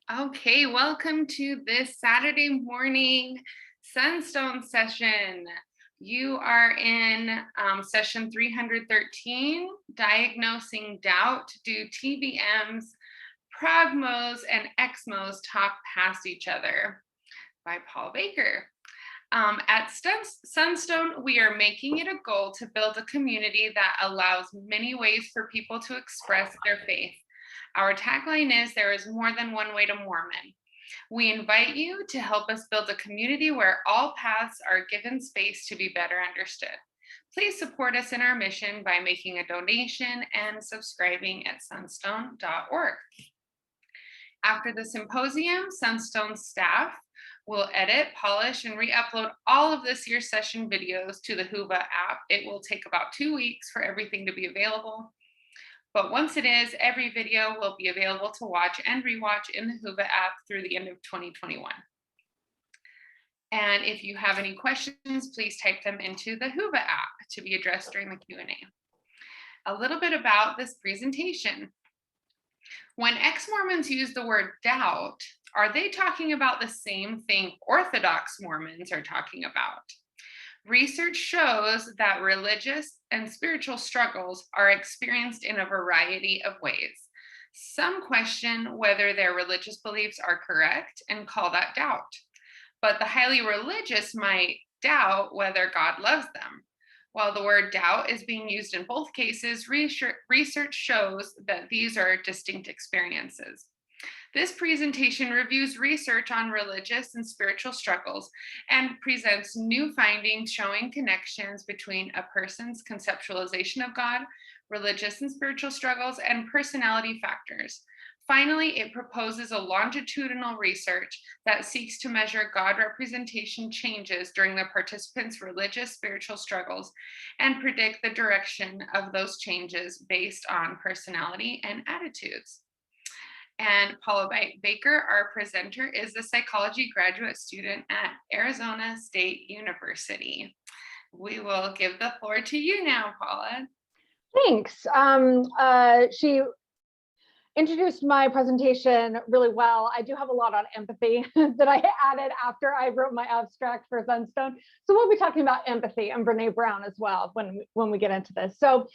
Okay, welcome to this Saturday morning Sunstone session. You are in session 313, Diagnosing Doubt. Do TBMs, ProgMos, and Exmos talk past each other? By Paul Baker. At Sunstone, we are making it a goal to build a community that allows many ways for people to express their faith. Our tagline is, "There is more than one way to Mormon." We invite you to help us build a community where all paths are given space to be better understood. Please support us in our mission by making a donation and subscribing at sunstone.org. After the symposium, Sunstone staff will edit, polish, and re-upload all of this year's session videos to the Whova app. It will take about 2 weeks for everything to be available. But once it is, every video will be available to watch and rewatch in the Whova app through the end of 2021. And if you have any questions, please type them into the Whova app to be addressed during the Q&A. A little bit about this presentation. When ex-Mormons use the word doubt, are they talking about the same thing orthodox Mormons are talking about? Research shows that religious and spiritual struggles are experienced in a variety of ways. Some question whether their religious beliefs are correct and call that doubt. But the highly religious might doubt whether God loves them. While the word doubt is being used in both cases, research shows that these are distinct experiences. This presentation reviews research on religious and spiritual struggles and presents new findings showing connections between a person's conceptualization of God, religious and spiritual struggles, and personality factors. Finally, it proposes a longitudinal research that seeks to measure God representation changes during the participants' religious spiritual struggles and predict the direction of those changes based on personality and attitudes. And Paula Baker, our presenter, is a psychology graduate student at Arizona State University. We will give the floor to you now, Paula. Thanks. She introduced my presentation really well. I do have a lot on empathy that I added after I wrote my abstract for Sunstone. So we'll be talking about empathy and Brene Brown as well when we get into this. So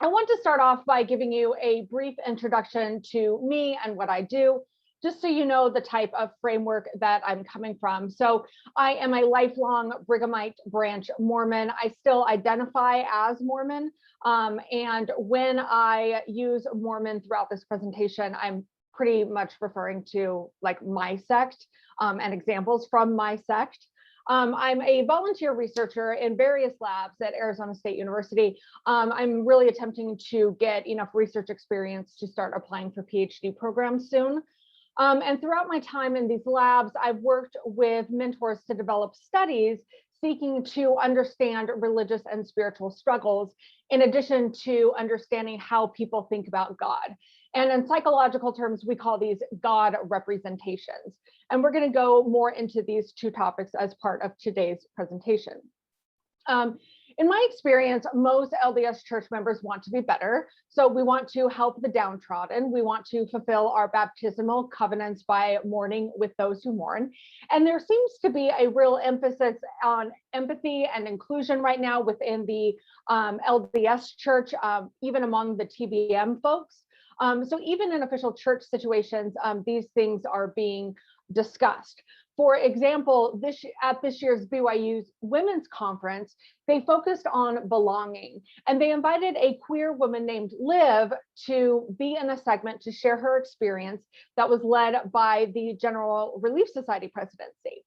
I want to start off by giving you a brief introduction to me and what I do, just so you know the type of framework that I'm coming from. So I am a lifelong Brighamite branch Mormon. I still identify as Mormon. And when I use Mormon throughout this presentation, I'm pretty much referring to like my sect and examples from my sect. I'm a volunteer researcher in various labs at Arizona State University. I'm really attempting to get enough research experience to start applying for PhD programs soon. And throughout my time in these labs, I've worked with mentors to develop studies seeking to understand religious and spiritual struggles, in addition to understanding how people think about God. And in psychological terms, we call these God representations. And we're going to go more into these two topics as part of today's presentation. In my experience, most LDS church members want to be better. So we want to help the downtrodden. We want to fulfill our baptismal covenants by mourning with those who mourn. And there seems to be a real emphasis on empathy and inclusion right now within the LDS church, even among the TBM folks. So even in official church situations, these things are being discussed. For example, at this year's BYU's Women's Conference, they focused on belonging, and they invited a queer woman named Liv to be in a segment to share her experience that was led by the General Relief Society presidency.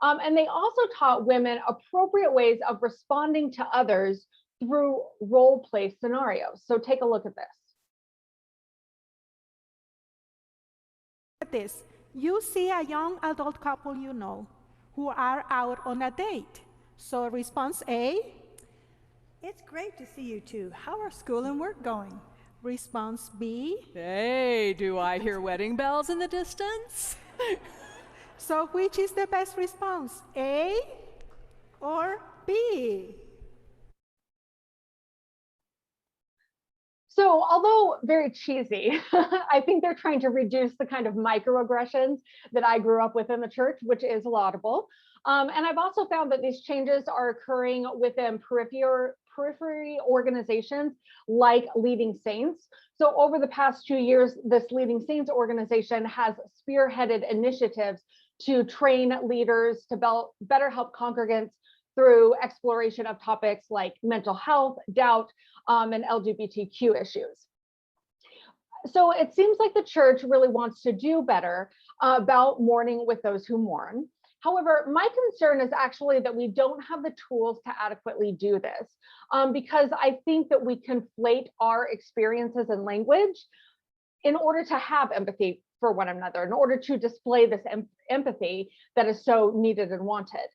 And they also taught women appropriate ways of responding to others through role play scenarios. So take a look at this. You see a young adult couple you know who are out on a date. So response A, it's great to see you two. How are school and work going? Response B, hey, do I hear wedding bells in the distance? So which is the best response, A or B? So although very cheesy, I think they're trying to reduce the kind of microaggressions that I grew up with in the church, which is laudable. And I've also found that these changes are occurring within periphery organizations like Leading Saints. So over the past 2 years, this Leading Saints organization has spearheaded initiatives to train leaders to better help congregants through exploration of topics like mental health, doubt, and LGBTQ issues. So it seems like the church really wants to do better about mourning with those who mourn. However, my concern is actually that we don't have the tools to adequately do this, because I think that we conflate our experiences and language in order to have empathy for one another, in order to display this empathy that is so needed and wanted.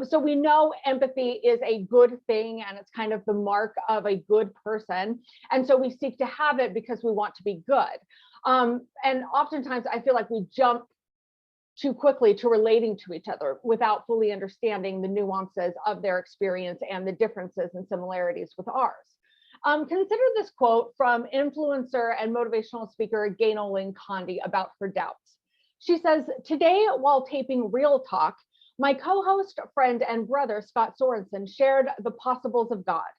So we know empathy is a good thing and it's kind of the mark of a good person. And so we seek to have it because we want to be good. And oftentimes I feel like we jump too quickly to relating to each other without fully understanding the nuances of their experience and the differences and similarities with ours. Consider this quote from influencer and motivational speaker Gaynell Lynn Condi about her doubts. She says, "Today, while taping Real Talk, my co-host, friend, and brother, Scott Sorensen, shared the possibles of God.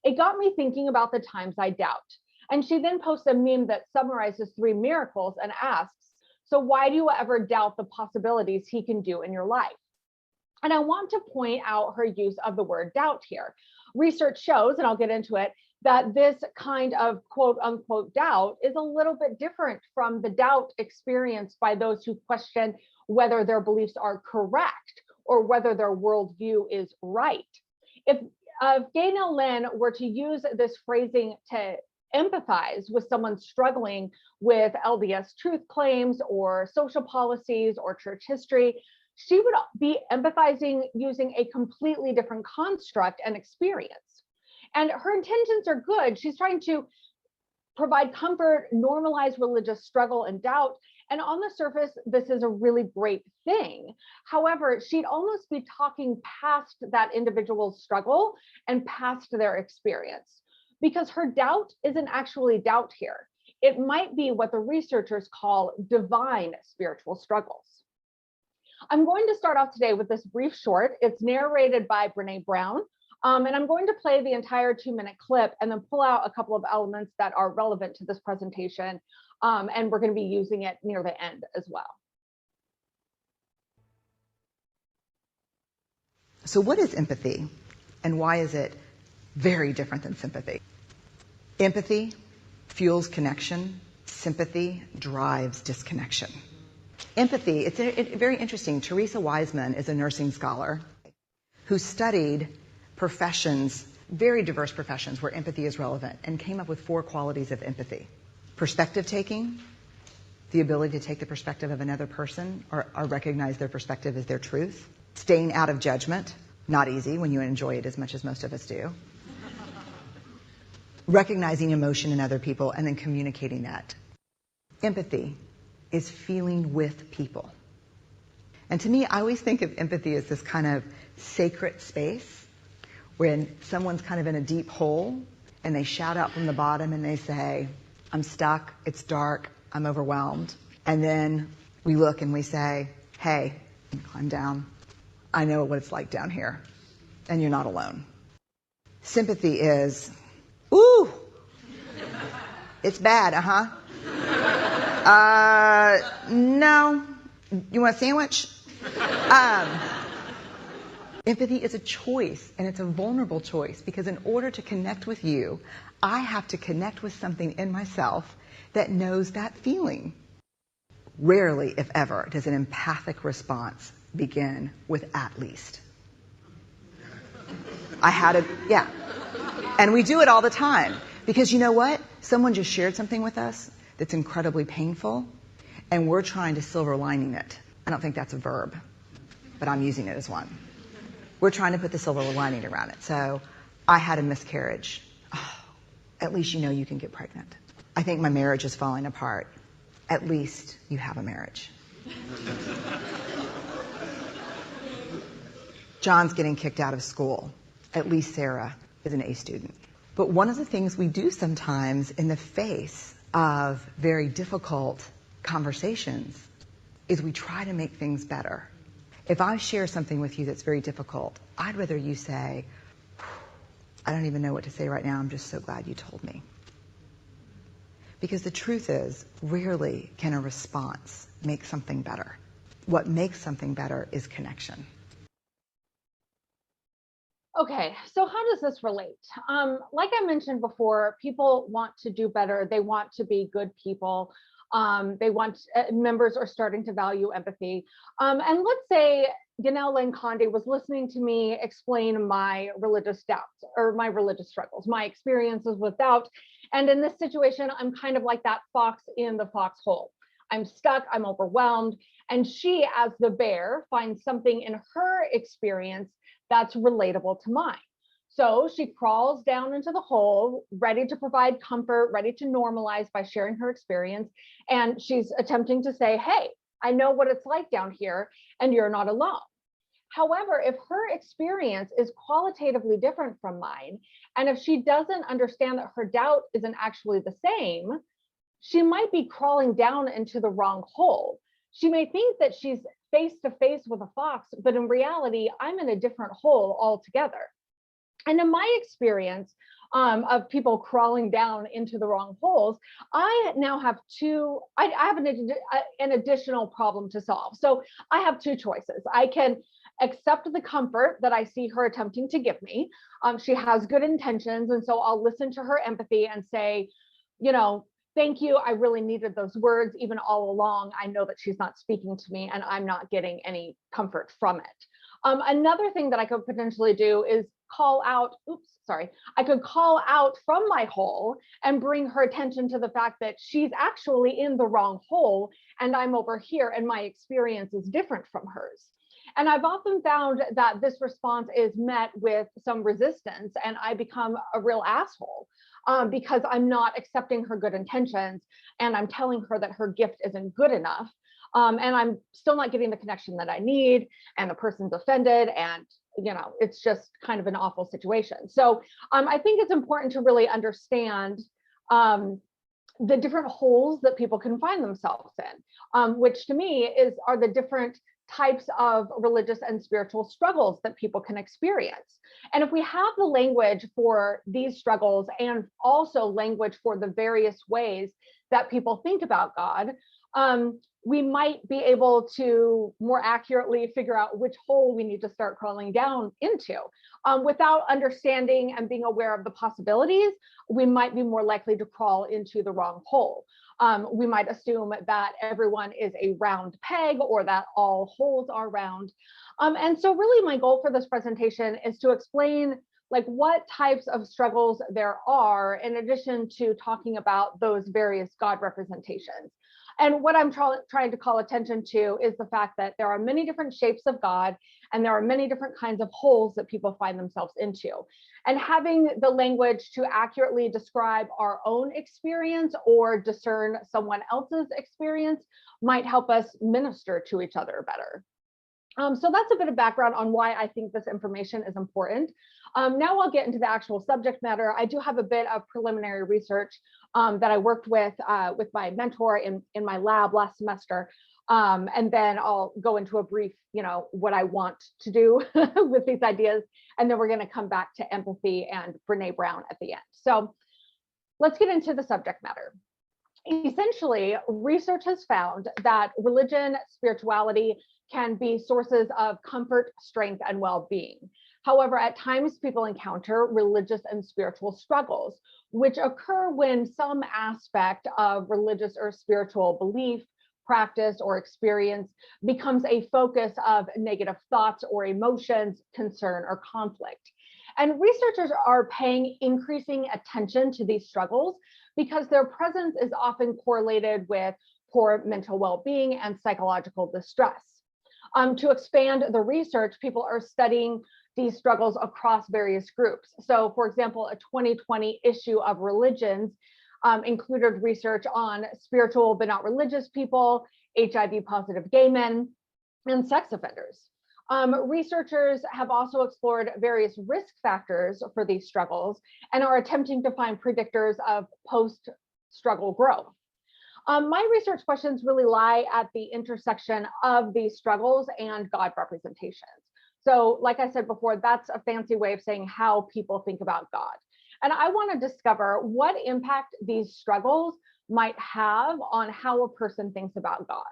It got me thinking about the times I doubt." And she then posts a meme that summarizes 3 miracles and asks, "So why do you ever doubt the possibilities he can do in your life?" And I want to point out her use of the word doubt here. Research shows, and I'll get into it, that this kind of quote unquote doubt is a little bit different from the doubt experienced by those who question whether their beliefs are correct or whether their worldview is right. If Gaynell Lynn were to use this phrasing to empathize with someone struggling with LDS truth claims or social policies or church history, she would be empathizing using a completely different construct and experience. And her intentions are good. She's trying to provide comfort, normalize religious struggle and doubt. And on the surface, this is a really great thing. However, she'd almost be talking past that individual's struggle and past their experience, because her doubt isn't actually doubt here. It might be what the researchers call divine spiritual struggles. I'm going to start off today with this brief short. It's narrated by Brene Brown. And I'm going to play the entire 2-minute clip and then pull out a couple of elements that are relevant to this presentation. And we're going to be using it near the end as well. So what is empathy and why is it very different than sympathy? Empathy fuels connection. Sympathy drives disconnection. Empathy, it's very interesting. Teresa Wiseman is a nursing scholar who studied professions, very diverse professions where empathy is relevant, and came up with 4 qualities of empathy. Perspective taking, the ability to take the perspective of another person or recognize their perspective as their truth. Staying out of judgment, not easy when you enjoy it as much as most of us do. Recognizing emotion in other people and then communicating that. Empathy is feeling with people. And to me, I always think of empathy as this kind of sacred space when someone's kind of in a deep hole and they shout out from the bottom and they say, "I'm stuck, it's dark, I'm overwhelmed." And then we look and we say, "Hey, climb down. I know what it's like down here, and you're not alone." Sympathy is, "Ooh, it's bad, no, you want a sandwich?" Empathy is a choice, and it's a vulnerable choice, because in order to connect with you, I have to connect with something in myself that knows that feeling. Rarely, if ever, does an empathic response begin with "at least." Yeah. And we do it all the time, because you know what? Someone just shared something with us that's incredibly painful, and we're trying to silver lining it. I don't think that's a verb, but I'm using it as one. We're trying to put the silver lining around it. So, I had a miscarriage. Oh, at least you know you can get pregnant. I think my marriage is falling apart. At least you have a marriage. John's getting kicked out of school. At least Sarah is an A student. But one of the things we do sometimes in the face of very difficult conversations is we try to make things better. If I share something with you that's very difficult, I'd rather you say, I don't even know what to say right now, I'm just so glad you told me. Because the truth is, rarely can a response make something better. What makes something better is connection. Okay, so how does this relate? Like I mentioned before, people want to do better. They want to be good people. They want members are starting to value empathy. And let's say Yanel Lankande was listening to me explain my religious doubts or my religious struggles, my experiences with doubt. And in this situation, I'm kind of like that fox in the foxhole. I'm stuck, I'm overwhelmed. And she, as the bear, finds something in her experience that's relatable to mine. So she crawls down into the hole, ready to provide comfort, ready to normalize by sharing her experience. And she's attempting to say, hey, I know what it's like down here, and you're not alone. However, if her experience is qualitatively different from mine, and if she doesn't understand that her doubt isn't actually the same, she might be crawling down into the wrong hole. She may think that she's face to face with a fox, but in reality, I'm in a different hole altogether. And in my experience of people crawling down into the wrong holes, I now have I have an additional problem to solve. So I have two choices. I can accept the comfort that I see her attempting to give me. She has good intentions. And so I'll listen to her empathy and say, you know, thank you. I really needed those words. Even all along, I know that she's not speaking to me and I'm not getting any comfort from it. Another thing that I could potentially do is call out, I could call out from my hole and bring her attention to the fact that she's actually in the wrong hole and I'm over here and my experience is different from hers. And I've often found that this response is met with some resistance and I become a real asshole. Because I'm not accepting her good intentions and I'm telling her that her gift isn't good enough. And I'm still not getting the connection that I need and the person's offended and, you know, it's just kind of an awful situation. So I think it's important to really understand the different holes that people can find themselves in, which to me are the different types of religious and spiritual struggles that people can experience. And if we have the language for these struggles and also language for the various ways that people think about God, we might be able to more accurately figure out which hole we need to start crawling down into. Without understanding and being aware of the possibilities, we might be more likely to crawl into the wrong hole. We might assume that everyone is a round peg or that all holes are round. And so really my goal for this presentation is to explain like what types of struggles there are in addition to talking about those various God representations. And what I'm trying to call attention to is the fact that there are many different shapes of God and there are many different kinds of holes that people find themselves into. And having the language to accurately describe our own experience or discern someone else's experience might help us minister to each other better. So that's a bit of background on why I think this information is important. Now I'll get into the actual subject matter. I do have a bit of preliminary research that I worked with my mentor in my lab last semester. And then I'll go into a brief, you know, what I want to do with these ideas. And then we're going to come back to empathy and Brene Brown at the end. So let's get into the subject matter. Essentially, research has found that religion, spirituality can be sources of comfort, strength, and well-being. However, at times people encounter religious and spiritual struggles, which occur when some aspect of religious or spiritual belief, practice, or experience becomes a focus of negative thoughts or emotions, concern, or conflict. And researchers are paying increasing attention to these struggles because their presence is often correlated with poor mental well-being and psychological distress. To expand the research, people are studying these struggles across various groups. So for example, a 2020 issue of Religions included research on spiritual but not religious people, HIV positive gay men, and sex offenders. Researchers have also explored various risk factors for these struggles and are attempting to find predictors of post-struggle growth. My research questions really lie at the intersection of these struggles and God representations. So like I said before, that's a fancy way of saying how people think about God. And I want to discover what impact these struggles might have on how a person thinks about God.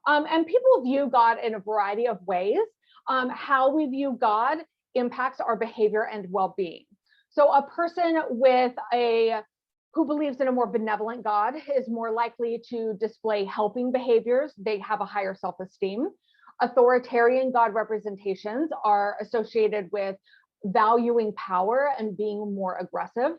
And people view God in a variety of ways. How we view God impacts our behavior and well-being. So a person who believes in a more benevolent God is more likely to display helping behaviors. They have a higher self-esteem. Authoritarian God representations are associated with valuing power and being more aggressive.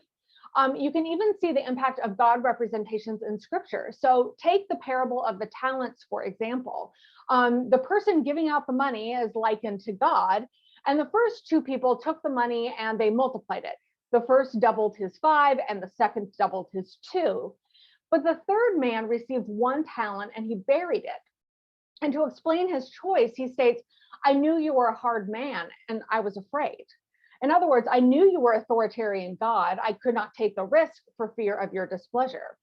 You can even see the impact of God representations in scripture. So take the parable of the talents, for example. The person giving out the money is likened to God, and the first two people took the money and they multiplied it. The first doubled his 5 and the second doubled his 2. But the third man received 1 talent and he buried it. And to explain his choice, he states, "I knew you were a hard man and I was afraid." In other words, I knew you were authoritarian God. I could not take the risk for fear of your displeasure.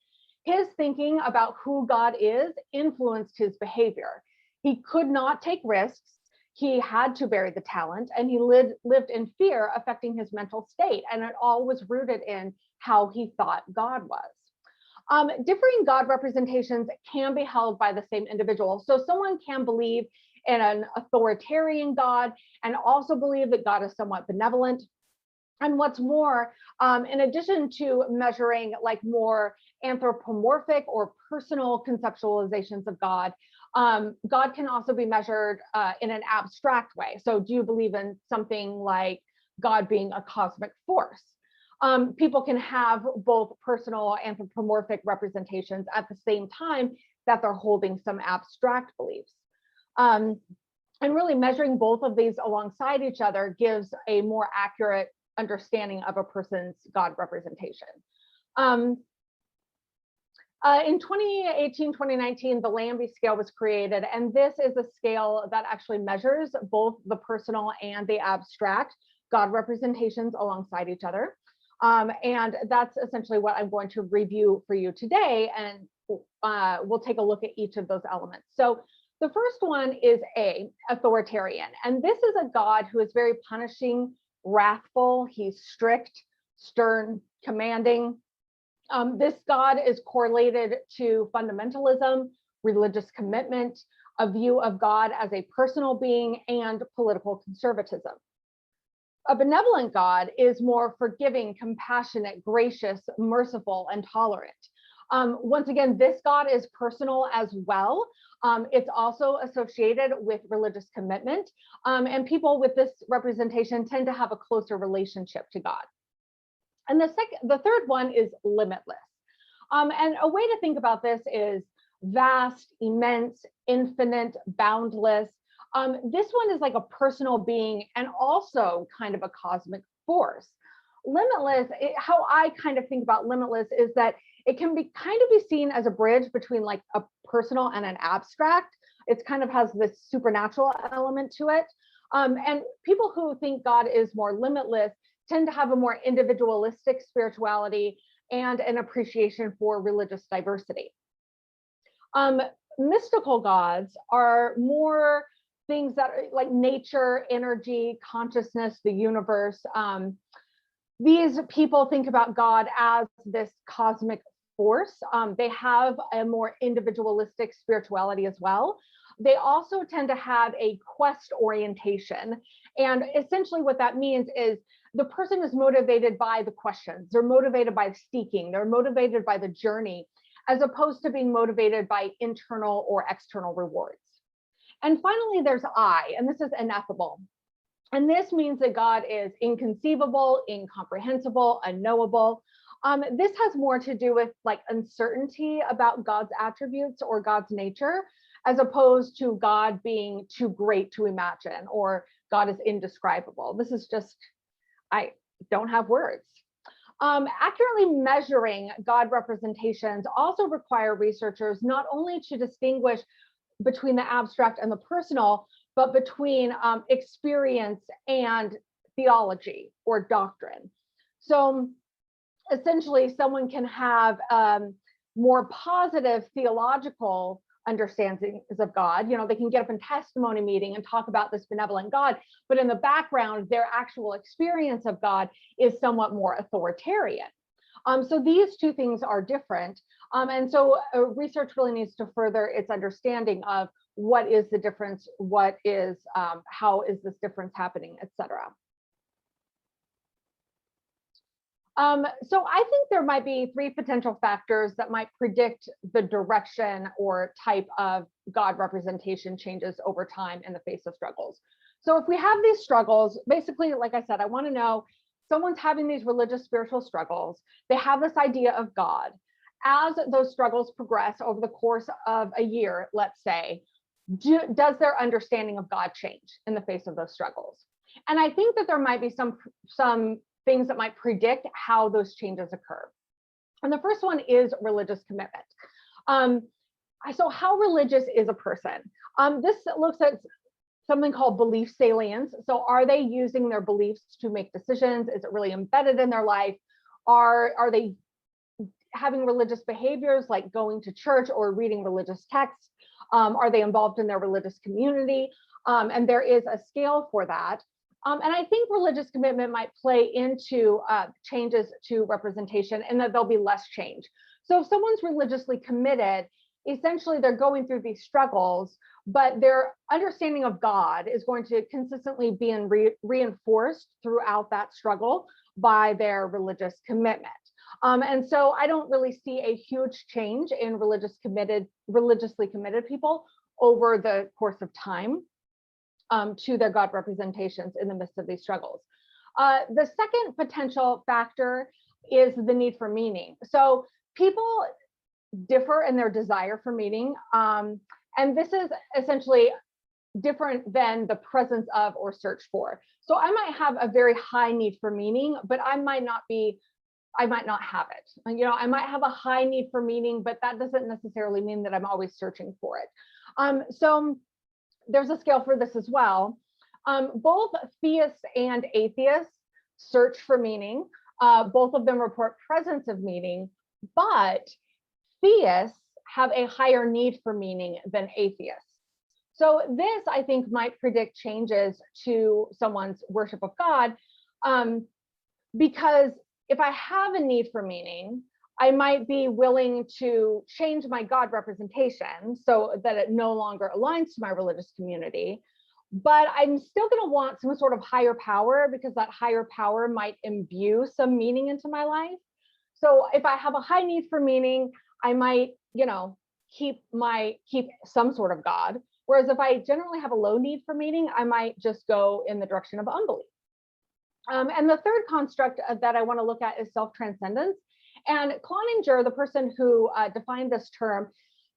His thinking about who God is influenced his behavior. He could not take risks. He had to bury the talent, and he lived in fear, affecting his mental state. And it all was rooted in how he thought God was. Differing God representations can be held by the same individual. So someone can believe in an authoritarian God and also believe that God is somewhat benevolent. And what's more, in addition to measuring like more anthropomorphic or personal conceptualizations of God, God can also be measured in an abstract way. So do you believe in something like God being a cosmic force? People can have both personal anthropomorphic representations at the same time that they're holding some abstract beliefs. And really measuring both of these alongside each other gives a more accurate understanding of a person's God representation. In 2018, 2019, the Lambie scale was created, and this is a scale that actually measures both the personal and the abstract God representations alongside each other. And that's essentially what I'm going to review for you today, and we'll take a look at each of those elements. So the first one is authoritarian, and this is a God who is very punishing, wrathful. He's strict, stern, commanding. This God is correlated to fundamentalism, religious commitment, a view of God as a personal being, and political conservatism. A benevolent God is more forgiving, compassionate, gracious, merciful, and tolerant. Once again, this God is personal as well. It's also associated with religious commitment, and people with this representation tend to have a closer relationship to God. And the third one is limitless. And a way to think about this is vast, immense, infinite, boundless. This one is like a personal being and also kind of a cosmic force. Limitless, how I kind of think about limitless is that it can be kind of be seen as a bridge between like a personal and an abstract. It kind of has this supernatural element to it. And people who think God is more limitless tend to have a more individualistic spirituality and an appreciation for religious diversity. Mystical gods are more things that are like nature, energy, consciousness, the universe. These people think about God as this cosmic force. They have a more individualistic spirituality as well. They also tend to have a quest orientation. And essentially what that means is the person is motivated by the questions. They're motivated by seeking. They're motivated by the journey, as opposed to being motivated by internal or external rewards. And finally, there's I, and this is ineffable. And this means that God is inconceivable, incomprehensible, unknowable. This has more to do with like uncertainty about God's attributes or God's nature, as opposed to God being too great to imagine or God is indescribable. This is just, I don't have words. Accurately measuring God representations also require researchers not only to distinguish between the abstract and the personal, but between experience and theology or doctrine. So essentially, someone can have more positive theological understandings of God. You know, they can get up in testimony meeting and talk about this benevolent God, but in the background, their actual experience of God is somewhat more authoritarian. So these two things are different. And so research really needs to further its understanding of what is the difference, what is, how is this difference happening, et cetera. So I think there might be three potential factors that might predict the direction or type of God representation changes over time in the face of struggles. So if we have these struggles, basically, like I said, I want to know someone's having these religious spiritual struggles. They have this idea of God. As those struggles progress over the course of a year, let's say, does their understanding of God change in the face of those struggles? And I think that there might be some things that might predict how those changes occur. And the first one is religious commitment. So how religious is a person? This looks at something called belief salience. So are they using their beliefs to make decisions? Is it really embedded in their life? Are they having religious behaviors like going to church or reading religious texts? Are they involved in their religious community? And there is a scale for that. And I think religious commitment might play into changes to representation, and that there'll be less change. So if someone's religiously committed, essentially they're going through these struggles, but their understanding of God is going to consistently be reinforced throughout that struggle by their religious commitment. And so I don't really see a huge change in religiously committed people over the course of time. To their God representations in the midst of these struggles. The second potential factor is the need for meaning. So people differ in their desire for meaning. And this is essentially different than the presence of or search for. So I might have a very high need for meaning, but I might not have it. You know, I might have a high need for meaning, but that doesn't necessarily mean that I'm always searching for it. So there's a scale for this as well. Both theists and atheists search for meaning. Both of them report presence of meaning, but theists have a higher need for meaning than atheists. So this, I think, might predict changes to someone's worship of God, because if I have a need for meaning, I might be willing to change my God representation so that it no longer aligns to my religious community, but I'm still going to want some sort of higher power, because that higher power might imbue some meaning into my life. So if I have a high need for meaning, I might, you know, keep some sort of God. Whereas if I generally have a low need for meaning, I might just go in the direction of unbelief. And the third construct that I want to look at is self-transcendence. And Cloninger, the person who defined this term,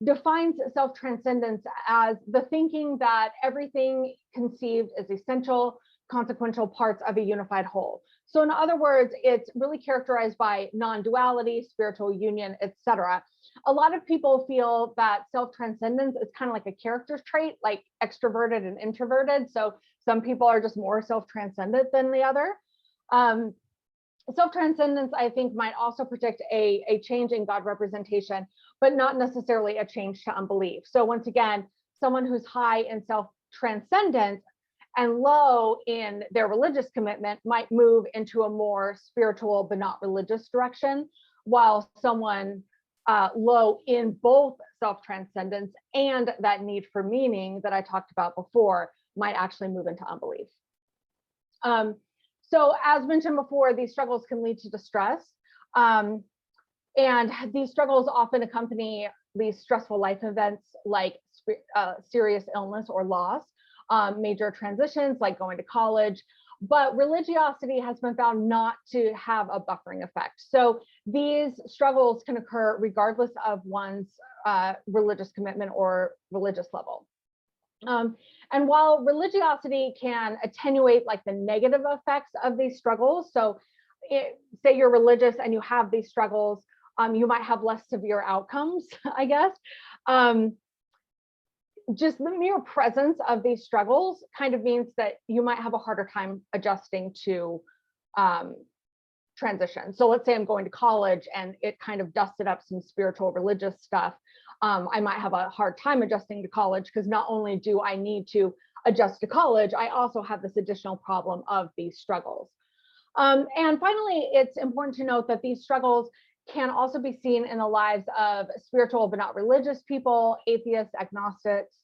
defines self-transcendence as the thinking that everything conceived is essential, consequential parts of a unified whole. So in other words, it's really characterized by non-duality, spiritual union, etc. A lot of people feel that self-transcendence is kind of like a character trait, like extroverted and introverted. So some people are just more self-transcendent than the other. Self-transcendence, I think, might also predict a change in God representation, but not necessarily a change to unbelief. So once again, someone who's high in self-transcendence and low in their religious commitment might move into a more spiritual but not religious direction, while someone low in both self-transcendence and that need for meaning that I talked about before might actually move into unbelief. So as mentioned before, these struggles can lead to distress. And these struggles often accompany these stressful life events like serious illness or loss, major transitions like going to college. But religiosity has been found not to have a buffering effect. So these struggles can occur regardless of one's religious commitment or religious level. And while religiosity can attenuate like the negative effects of these struggles, so say you're religious and you have these struggles, you might have less severe outcomes, I guess. just the mere presence of these struggles kind of means that you might have a harder time adjusting to transition. So let's say I'm going to college and it kind of dusted up some spiritual religious stuff. I might have a hard time adjusting to college because not only do I need to adjust to college, I also have this additional problem of these struggles. And finally, it's important to note that these struggles can also be seen in the lives of spiritual but not religious people, atheists, agnostics.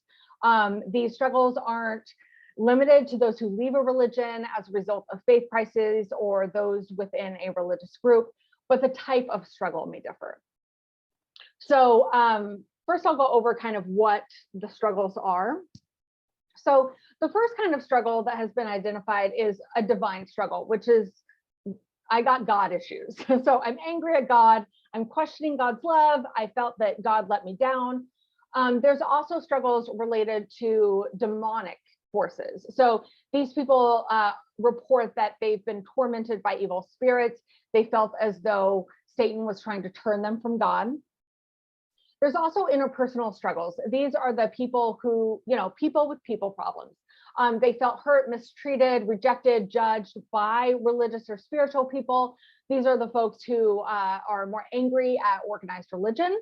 These struggles aren't limited to those who leave a religion as a result of faith crises or those within a religious group, but the type of struggle may differ. So first I'll go over kind of what the struggles are. So the first kind of struggle that has been identified is a divine struggle, which is, I got God issues. So I'm angry at God. I'm questioning God's love. I felt that God let me down. There's also struggles related to demonic forces. So these people report that they've been tormented by evil spirits. They felt as though Satan was trying to turn them from God. There's also interpersonal struggles. These are the people who, people with people problems. They felt hurt, mistreated, rejected, judged by religious or spiritual people. These are the folks who are more angry at organized religion.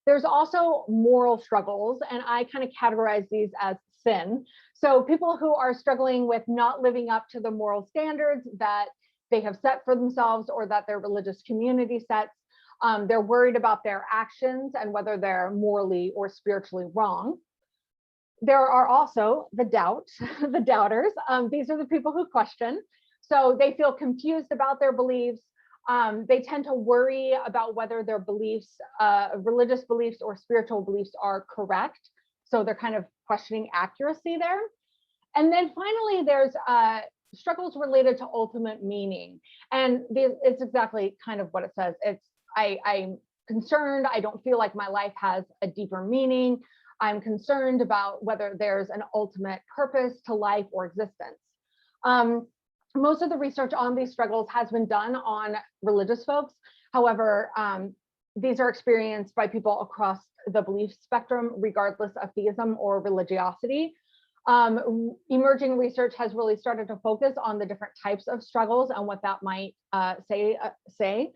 There's also moral struggles, and I kind of categorize these as sin. So people who are struggling with not living up to the moral standards that they have set for themselves or that their religious community sets. They're worried about their actions and whether they're morally or spiritually wrong. There are also the doubters. These are the people who question. So they feel confused about their beliefs. They tend to worry about whether their beliefs, religious beliefs or spiritual beliefs are correct. So they're kind of questioning accuracy there. And then finally, there's struggles related to ultimate meaning. And it's exactly kind of what it says. It's, I'm concerned. I don't feel like my life has a deeper meaning. I'm concerned about whether there's an ultimate purpose to life or existence. Most of the research on these struggles has been done on religious folks. However, these are experienced by people across the belief spectrum, regardless of theism or religiosity. Emerging research has really started to focus on the different types of struggles and what that might say.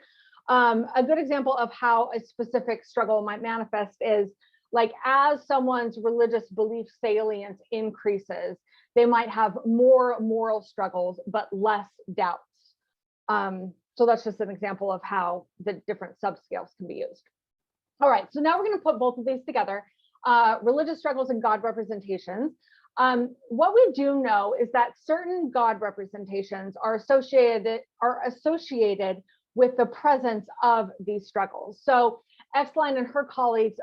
A good example of how a specific struggle might manifest is like as someone's religious belief salience increases, they might have more moral struggles, but less doubts. So that's just an example of how the different subscales can be used. All right, so now we're going to put both of these together, religious struggles and God representations. What we do know is that certain God representations are associated with the presence of these struggles. So Exline and her colleagues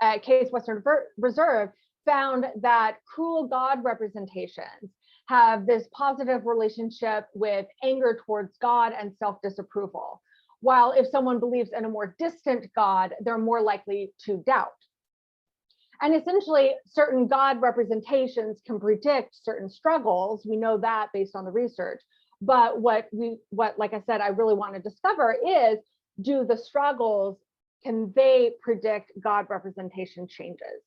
at Case Western Reserve found that cruel God representations have this positive relationship with anger towards God and self-disapproval. While if someone believes in a more distant God, they're more likely to doubt. And essentially, certain God representations can predict certain struggles. We know that based on the research. But what, like I said, I really want to discover is, do the struggles, can they predict God representation changes?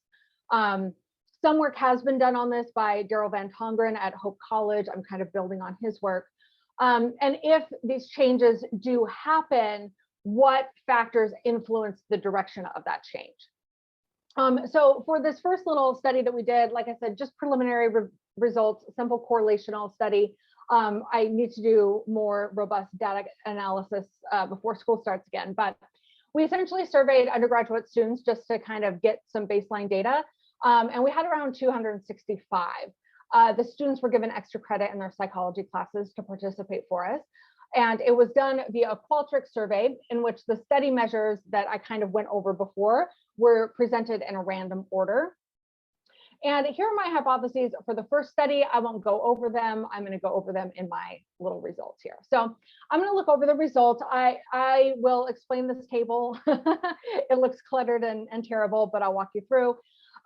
Some work has been done on this by Daryl Van Tongeren at Hope College. I'm kind of building on his work. And if these changes do happen, what factors influence the direction of that change? So for this first little study that we did, like I said, just preliminary results, simple correlational study. I need to do more robust data analysis before school starts again, but we essentially surveyed undergraduate students just to kind of get some baseline data. And we had around 265. The students were given extra credit in their psychology classes to participate for us. And it was done via a Qualtrics survey in which the study measures that I kind of went over before were presented in a random order. And here are my hypotheses for the first study. I won't go over them. I'm going to go over them in my little results here. So I'm going to look over the results. I will explain this table. It looks cluttered and terrible, but I'll walk you through.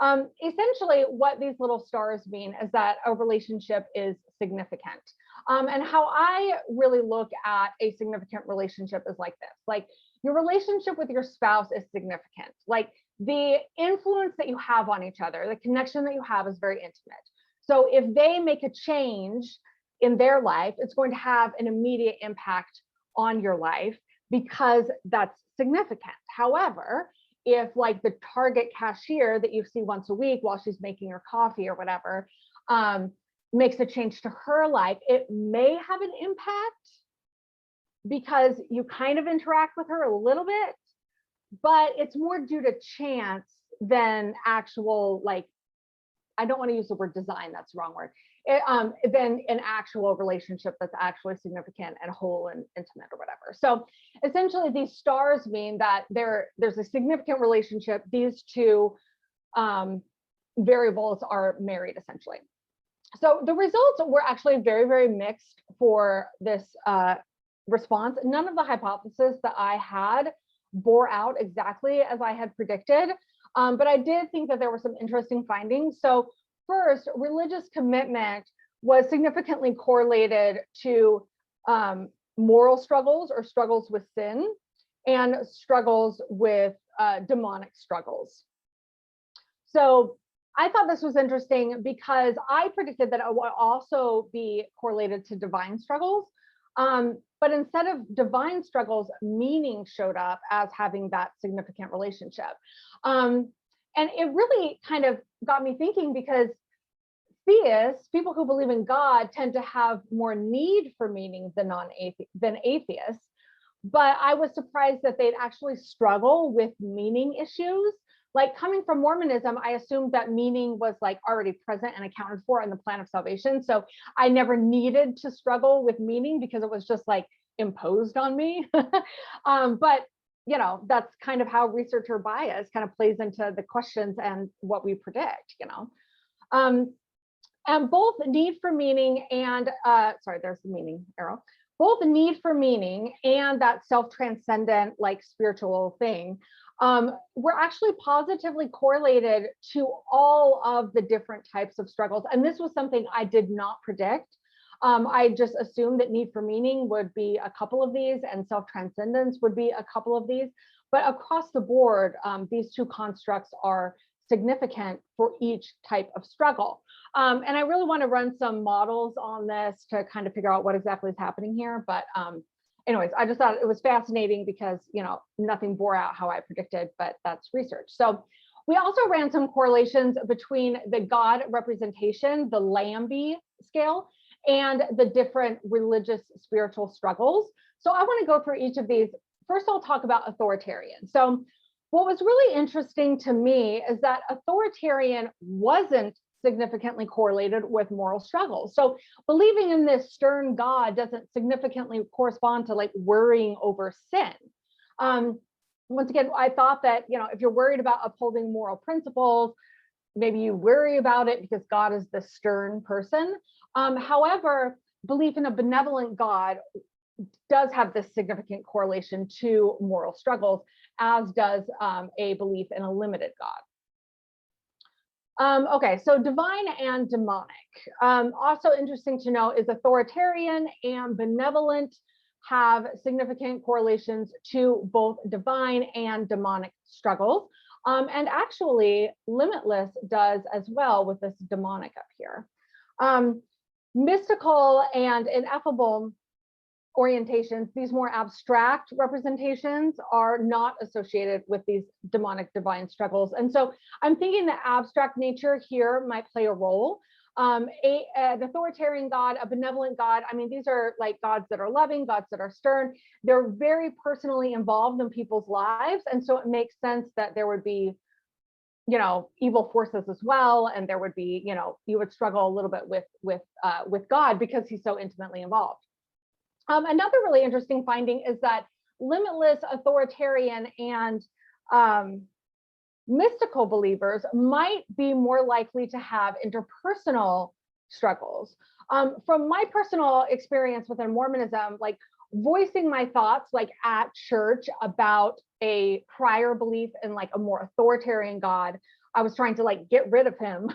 Essentially, what these little stars mean is that a relationship is significant. And how I really look at a significant relationship is like this. Like, your relationship with your spouse is significant. Like the influence that you have on each other, the connection that you have is very intimate. So if they make a change in their life, it's going to have an immediate impact on your life because that's significant. However, if like the Target cashier that you see once a week while she's making her coffee or whatever, makes a change to her life, it may have an impact because you kind of interact with her a little bit, but it's more due to chance than actual, like, I don't want to use the word design, that's the wrong word, than an actual relationship that's actually significant and whole and intimate or whatever. So essentially these stars mean that there's a significant relationship. These two variables are married essentially. So the results were actually very, very mixed for this response. None of the hypotheses that I had bore out exactly as I had predicted, but I did think that there were some interesting findings. So first, religious commitment was significantly correlated to moral struggles or struggles with sin and struggles with demonic struggles. So I thought this was interesting because I predicted that it would also be correlated to divine struggles. But instead of divine struggles, meaning showed up as having that significant relationship. And it really kind of got me thinking because theists, people who believe in God, tend to have more need for meaning than atheists. But I was surprised that they'd actually struggle with meaning issues. Like coming from Mormonism, I assumed that meaning was like already present and accounted for in the plan of salvation. So I never needed to struggle with meaning because it was just like imposed on me. But you know, that's kind of how researcher bias kind of plays into the questions and what we predict, you know. And both need for meaning and, sorry, there's the meaning arrow. Both the need for meaning and that self-transcendent, like spiritual thing, were actually positively correlated to all of the different types of struggles. And this was something I did not predict. I just assumed that need for meaning would be a couple of these and self-transcendence would be a couple of these. But across the board, these two constructs are significant for each type of struggle. And I really want to run some models on this to kind of figure out what exactly is happening here. But anyways, I just thought it was fascinating because, you know, nothing bore out how I predicted, but that's research. So we also ran some correlations between the God representation, the Lambie scale, and the different religious spiritual struggles. So I want to go through each of these. First, I'll talk about authoritarian. So what was really interesting to me is that authoritarian wasn't significantly correlated with moral struggles. So believing in this stern God doesn't significantly correspond to like worrying over sin. Once again, I thought that, you know, if you're worried about upholding moral principles, maybe you worry about it because God is the stern person. However, belief in a benevolent God does have this significant correlation to moral struggles, as does a belief in a limited God. Okay, so divine and demonic. Also interesting to know is authoritarian and benevolent have significant correlations to both divine and demonic struggles. And actually, limitless does as well with this demonic up here. Mystical and ineffable orientations, these more abstract representations, are not associated with these demonic divine struggles. And so I'm thinking the abstract nature here might play a role. An authoritarian God, a benevolent God, I mean, these are like gods that are loving, gods that are stern. They're very personally involved in people's lives. And so it makes sense that there would be, you know, evil forces as well. And there would be, you know, you would struggle a little bit with God because he's so intimately involved. Another really interesting finding is that limitless, authoritarian, and mystical believers might be more likely to have interpersonal struggles. From my personal experience within Mormonism, like voicing my thoughts like at church about a prior belief in like a more authoritarian God, I was trying to like get rid of him.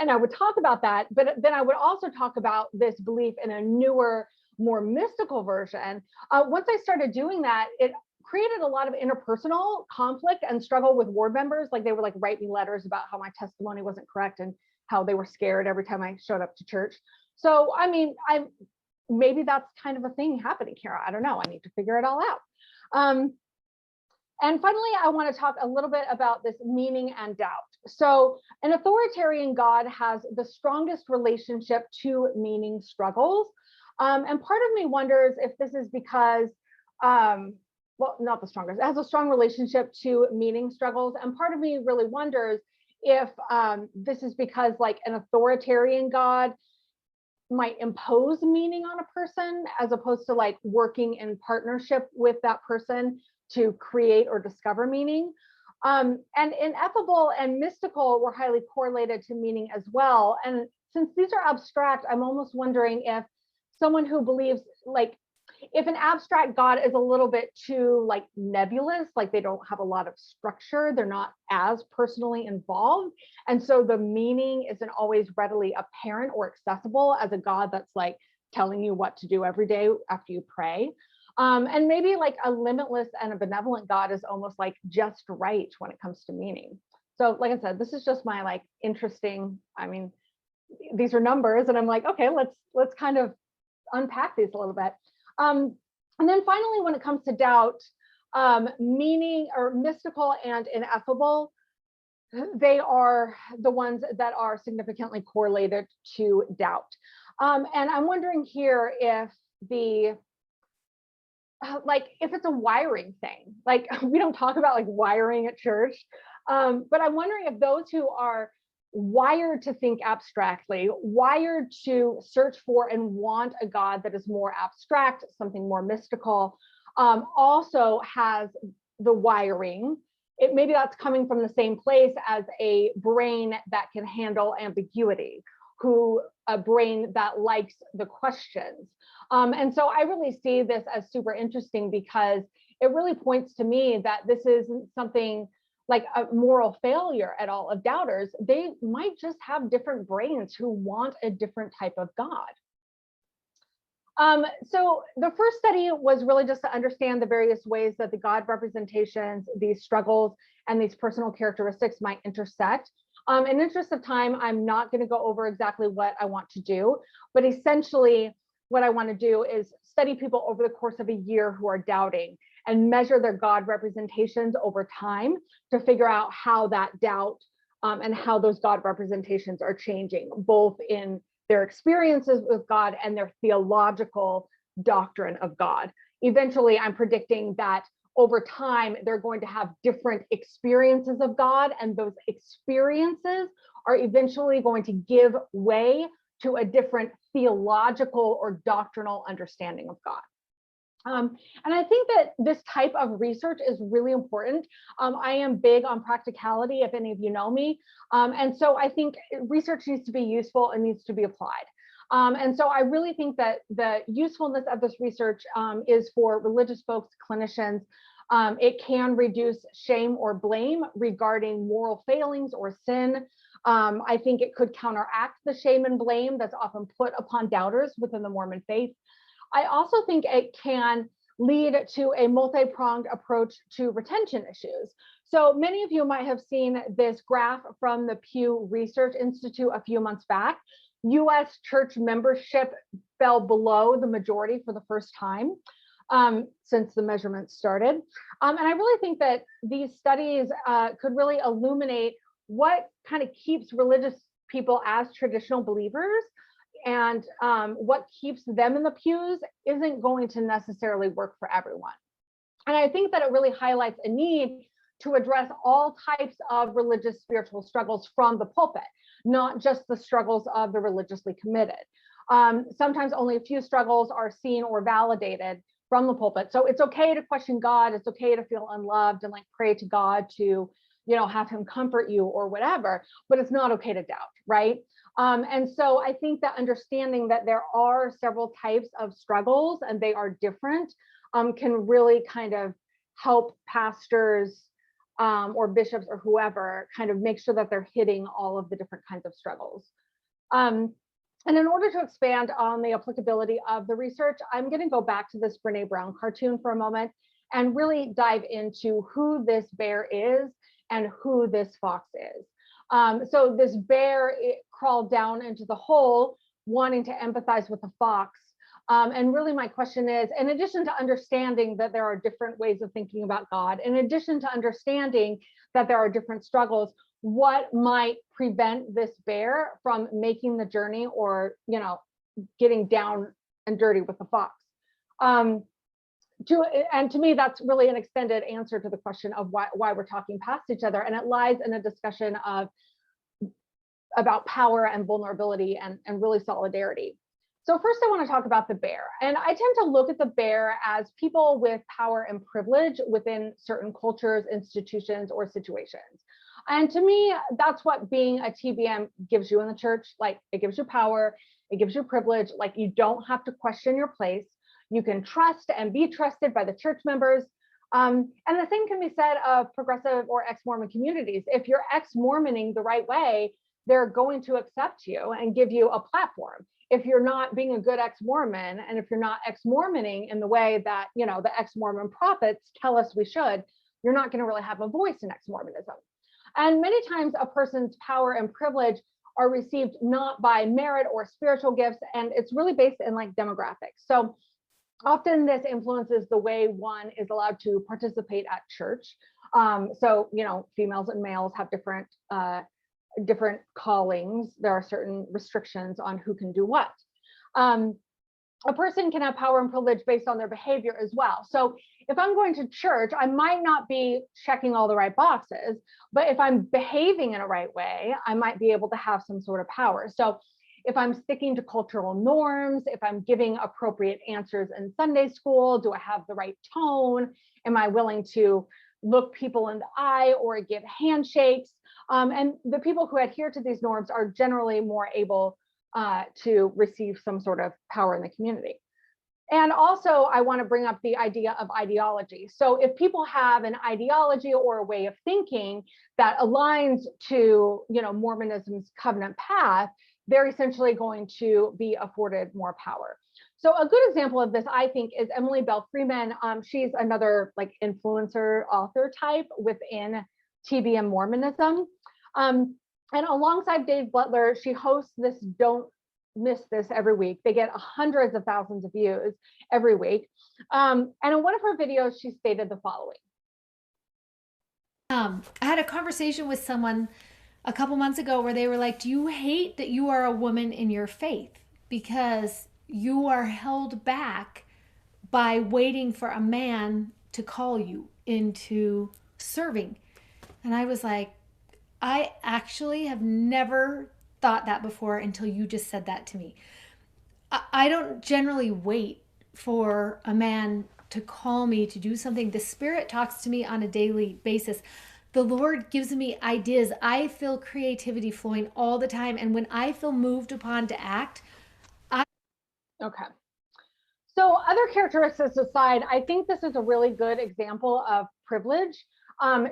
And I would talk about that, but then I would also talk about this belief in a newer, more mystical version. Once I started doing that, it created a lot of interpersonal conflict and struggle with ward members. Like they would like write me letters about how my testimony wasn't correct and how they were scared every time I showed up to church. So, I mean, maybe that's kind of a thing happening here. I don't know. I need to figure it all out. And finally, I want to talk a little bit about this meaning and doubt. So an authoritarian God has the strongest relationship to meaning struggles. And part of me wonders if this is because, well, not the strongest, it has a strong relationship to meaning struggles. And part of me really wonders if this is because like an authoritarian God might impose meaning on a person as opposed to like working in partnership with that person to create or discover meaning. And ineffable and mystical were highly correlated to meaning as well. And since these are abstract, I'm almost wondering if someone who believes like, if an abstract God is a little bit too like nebulous, like they don't have a lot of structure, they're not as personally involved. And so the meaning isn't always readily apparent or accessible as a God that's like telling you what to do every day after you pray. And maybe like a limitless and a benevolent God is almost like just right when it comes to meaning. So like I said, this is just my like interesting, I mean, these are numbers and I'm like, okay, let's kind of unpack these a little bit. And then finally, when it comes to doubt, meaning or mystical and ineffable, they are the ones that are significantly correlated to doubt. And I'm wondering here if if it's a wiring thing, like we don't talk about like wiring at church, but I'm wondering if those who are wired to think abstractly, wired to search for and want a God that is more abstract, something more mystical, also has the wiring. Maybe that's coming from the same place as a brain that can handle ambiguity, a brain that likes the questions. And so I really see this as super interesting because it really points to me that this isn't something like a moral failure at all of doubters. They might just have different brains who want a different type of God. So the first study was really just to understand the various ways that the God representations, these struggles, and these personal characteristics might intersect. In interest of time, I'm not going to go over exactly what I want to do, but essentially what I want to do is study people over the course of a year who are doubting and measure their God representations over time to figure out how that doubt and how those God representations are changing, both in their experiences with God and their theological doctrine of God. Eventually, I'm predicting that over time, they're going to have different experiences of God, and those experiences are eventually going to give way to a different theological or doctrinal understanding of God. And I think that this type of research is really important. I am big on practicality, if any of you know me. And so I think research needs to be useful and needs to be applied. And so I really think that the usefulness of this research is for religious folks, clinicians. It can reduce shame or blame regarding moral failings or sin. I think it could counteract the shame and blame that's often put upon doubters within the Mormon faith. I also think it can lead to a multi-pronged approach to retention issues. So many of you might have seen this graph from the Pew Research Institute a few months back. US church membership fell below the majority for the first time since the measurements started. And I really think that these studies could really illuminate what kind of keeps religious people as traditional believers, and what keeps them in the pews isn't going to necessarily work for everyone. And I think that it really highlights a need to address all types of religious spiritual struggles from the pulpit, not just the struggles of the religiously committed. Sometimes only a few struggles are seen or validated from the pulpit. So it's okay to question God. It's okay to feel unloved and like pray to God to, have him comfort you or whatever, but it's not okay to doubt, right? And so I think that understanding that there are several types of struggles and they are different can really kind of help pastors or bishops or whoever kind of make sure that they're hitting all of the different kinds of struggles. And in order to expand on the applicability of the research, I'm going to go back to this Brene Brown cartoon for a moment and really dive into who this bear is and who this fox is. So this bear, it crawled down into the hole wanting to empathize with the fox. And really my question is, in addition to understanding that there are different ways of thinking about God, in addition to understanding that there are different struggles, what might prevent this bear from making the journey or, you know, getting down and dirty with the fox? To me, that's really an extended answer to the question of why we're talking past each other. And it lies in a discussion about power and vulnerability and really solidarity. So first I want to talk about the bear. And I tend to look at the bear as people with power and privilege within certain cultures, institutions, or situations. And to me, that's what being a TBM gives you in the church. Like, it gives you power, it gives you privilege. Like, you don't have to question your place. You can trust and be trusted by the church members. And the same can be said of progressive or ex-Mormon communities. If you're ex-Mormoning the right way, they're going to accept you and give you a platform. If you're not being a good ex-Mormon, and if you're not ex-Mormoning in the way that, you know, the ex-Mormon prophets tell us we should, you're not going to really have a voice in ex-Mormonism. And many times a person's power and privilege are received not by merit or spiritual gifts, and it's really based in like demographics. So often this influences the way one is allowed to participate at church. So, you know, females and males have different callings. There are certain restrictions on who can do what. A person can have power and privilege based on their behavior as well. So if I'm going to church, I might not be checking all the right boxes, but if I'm behaving in a right way, I might be able to have some sort of power. So if I'm sticking to cultural norms, if I'm giving appropriate answers in Sunday school, do I have the right tone? Am I willing to look people in the eye or give handshakes? And the people who adhere to these norms are generally more able to receive some sort of power in the community. And also, I want to bring up the idea of ideology. So if people have an ideology or a way of thinking that aligns to, you know, Mormonism's covenant path, they're essentially going to be afforded more power. So a good example of this, I think, is Emily Bell Freeman. She's another like influencer author type within TBM Mormonism. And alongside Dave Butler, she hosts this Don't Miss This every week. They get hundreds of thousands of views every week. And in one of her videos, she stated the following. I had a conversation with someone a couple months ago where they were like, do you hate that you are a woman in your faith because you are held back by waiting for a man to call you into serving? And I was like, I actually have never thought that before until you just said that to me. I don't generally wait for a man to call me to do something. The Spirit talks to me on a daily basis. The Lord gives me ideas. I feel creativity flowing all the time. And when I feel moved upon to act, Okay. So other characteristics aside, I think this is a really good example of privilege.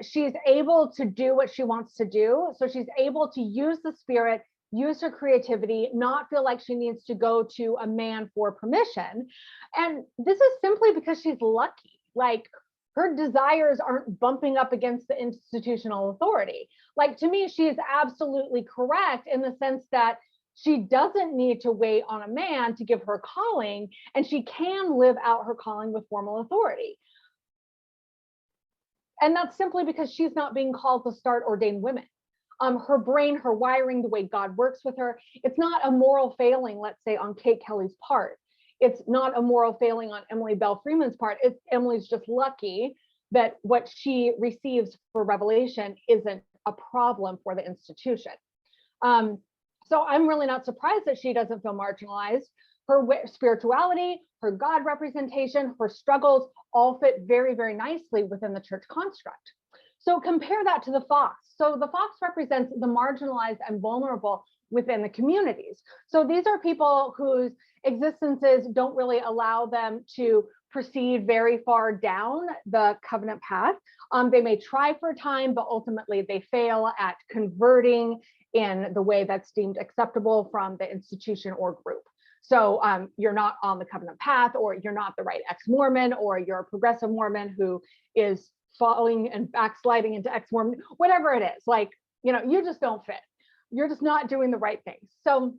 She's able to do what she wants to do. So she's able to use the Spirit, use her creativity, not feel like she needs to go to a man for permission. And this is simply because she's lucky. Like, her desires aren't bumping up against the institutional authority. Like, to me, she is absolutely correct in the sense that she doesn't need to wait on a man to give her calling, and she can live out her calling with formal authority. And that's simply because she's not being called to start ordained women. Her brain, her wiring, the way God works with her, it's not a moral failing, let's say, on Kate Kelly's part. It's not a moral failing on Emily Bell Freeman's part. It's Emily's just lucky that what she receives for revelation isn't a problem for the institution. So I'm really not surprised that she doesn't feel marginalized. Her spirituality, her God representation, her struggles all fit very, very nicely within the church construct. So compare that to the fox. So the fox represents the marginalized and vulnerable within the communities. So these are people whose existences don't really allow them to proceed very far down the covenant path. They may try for a time, but ultimately they fail at converting in the way that's deemed acceptable from the institution or group. So you're not on the covenant path, or you're not the right ex-Mormon, or you're a progressive Mormon who is falling and backsliding into ex-Mormon, whatever it is, like, you know, you just don't fit. You're just not doing the right things. So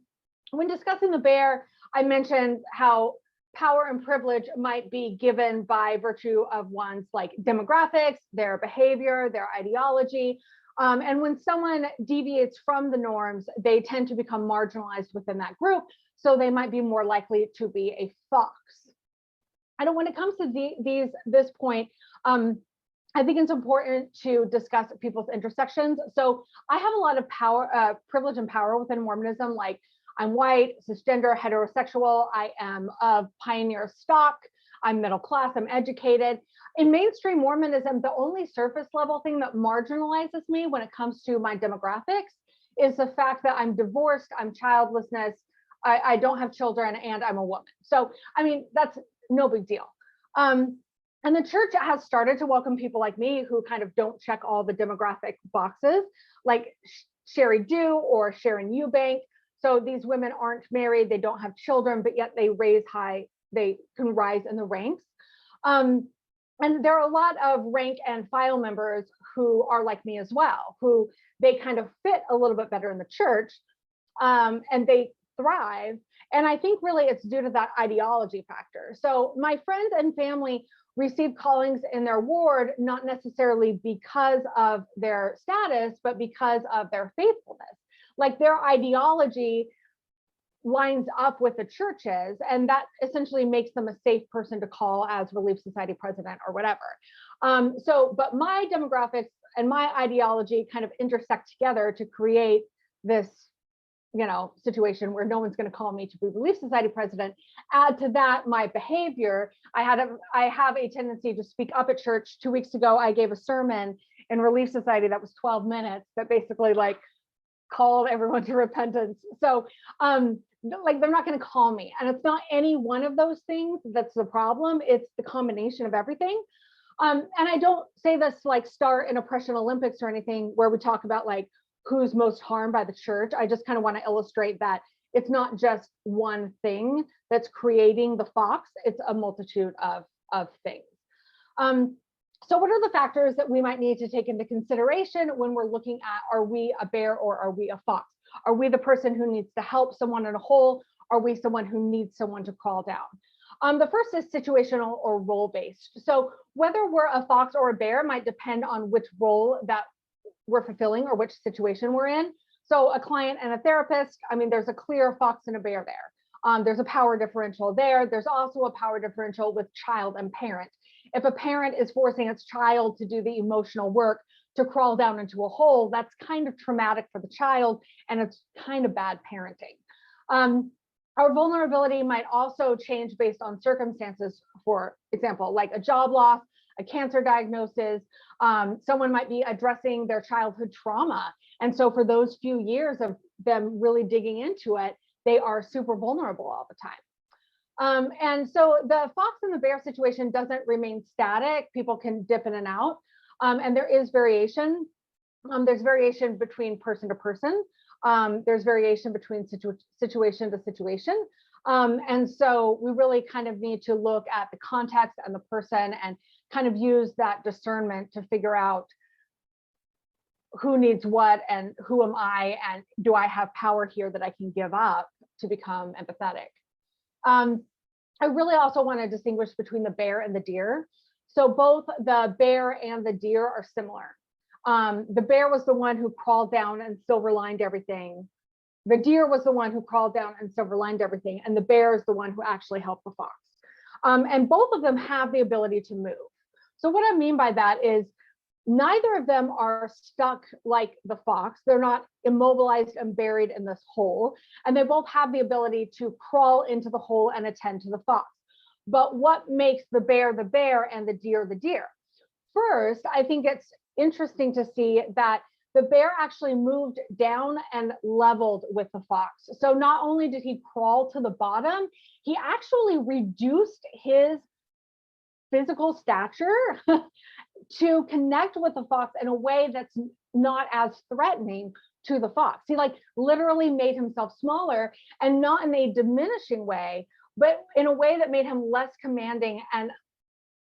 when discussing the bear, I mentioned how power and privilege might be given by virtue of one's like demographics, their behavior, their ideology. And when someone deviates from the norms, they tend to become marginalized within that group. So they might be more likely to be a fox. And when it comes to this point, I think it's important to discuss people's intersections. So I have a lot of power, privilege and power within Mormonism. Like, I'm white, cisgender, heterosexual. I am of pioneer stock. I'm middle class. I'm educated. In mainstream Mormonism, the only surface level thing that marginalizes me when it comes to my demographics is the fact that I'm divorced, I'm childlessness, I don't have children, and I'm a woman. So, I mean, that's no big deal. And the church has started to welcome people like me who kind of don't check all the demographic boxes, like Sherry Dew or Sharon Eubank. So these women aren't married, they don't have children, but yet they can rise in the ranks. And there are a lot of rank and file members who are like me as well, who they kind of fit a little bit better in the church, and they thrive. And I think really it's due to that ideology factor. So my friends and family receive callings in their ward, not necessarily because of their status, but because of their faithfulness. Like, their ideology lines up with the churches, and that essentially makes them a safe person to call as Relief Society president or whatever. But my demographics and my ideology kind of intersect together to create this, you know, situation where no one's going to call me to be Relief Society president. Add to that my behavior. I have a tendency to speak up at church. 2 weeks ago, I gave a sermon in Relief Society that was 12 minutes that basically like called everyone to repentance. So like, they're not going to call me, and it's not any one of those things that's the problem. It's the combination of everything. And I don't say this like start an oppression Olympics or anything where we talk about like who's most harmed by the church. I just kind of want to illustrate that it's not just one thing that's creating the fox. It's a multitude of things. So what are the factors that we might need to take into consideration when we're looking at, are we a bear or are we a fox? Are we the person who needs to help someone in a hole? Are we someone who needs someone to crawl down? The first is situational or role-based. So whether we're a fox or a bear might depend on which role that we're fulfilling or which situation we're in. So a client and a therapist, I mean, there's a clear fox and a bear there. There's a power differential there. There's also a power differential with child and parent. If a parent is forcing its child to do the emotional work to crawl down into a hole, that's kind of traumatic for the child, and it's kind of bad parenting. Our vulnerability might also change based on circumstances. For example, like a job loss, a cancer diagnosis, someone might be addressing their childhood trauma. And so for those few years of them really digging into it, they are super vulnerable all the time. And so the fox and the bear situation doesn't remain static. People can dip in and out. And there is variation. There's variation between person to person. There's variation between situation to situation. And so we really kind of need to look at the context and the person and kind of use that discernment to figure out who needs what and who am I, and do I have power here that I can give up to become empathetic. I really also want to distinguish between the bear and the deer. So both the bear and the deer are similar. The bear was the one who crawled down and silver-lined everything. The deer was the one who crawled down and silver-lined everything, and the bear is the one who actually helped the fox. And both of them have the ability to move. So what I mean by that is neither of them are stuck like the fox. They're not immobilized and buried in this hole. And they both have the ability to crawl into the hole and attend to the fox. But what makes the bear and the deer the deer? First, I think it's interesting to see that the bear actually moved down and leveled with the fox. So not only did he crawl to the bottom, he actually reduced his physical stature to connect with the fox in a way that's not as threatening to the fox. He like literally made himself smaller, and not in a diminishing way, but in a way that made him less commanding and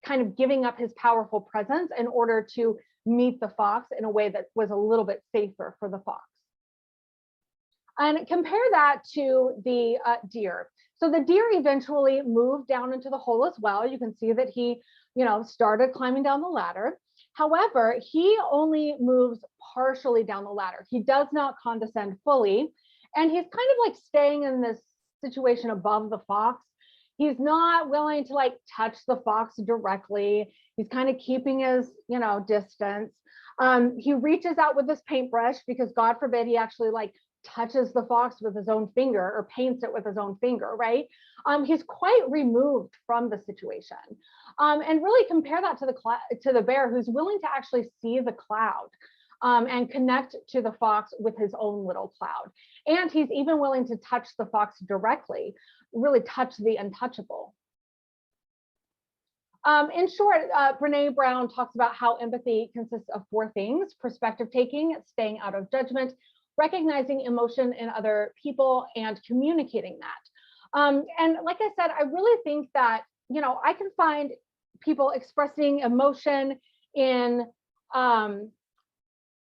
kind of giving up his powerful presence in order to meet the fox in a way that was a little bit safer for the fox. And compare that to the deer. So the deer eventually moved down into the hole as well. You can see that he, started climbing down the ladder. However, he only moves partially down the ladder. He does not condescend fully. And he's kind of like staying in this situation above the fox. He's not willing to like touch the fox directly. He's kind of keeping his, distance. He reaches out with his paintbrush because God forbid he actually like touches the fox with his own finger or paints it with his own finger, right? He's quite removed from the situation. And really compare that to the bear, who's willing to actually see the cloud and connect to the fox with his own little cloud. And he's even willing to touch the fox directly, really touch the untouchable. In short, Brene Brown talks about how empathy consists of 4 things: perspective taking, staying out of judgment, recognizing emotion in other people, and communicating that. And like I said, I really think that, I can find people expressing emotion in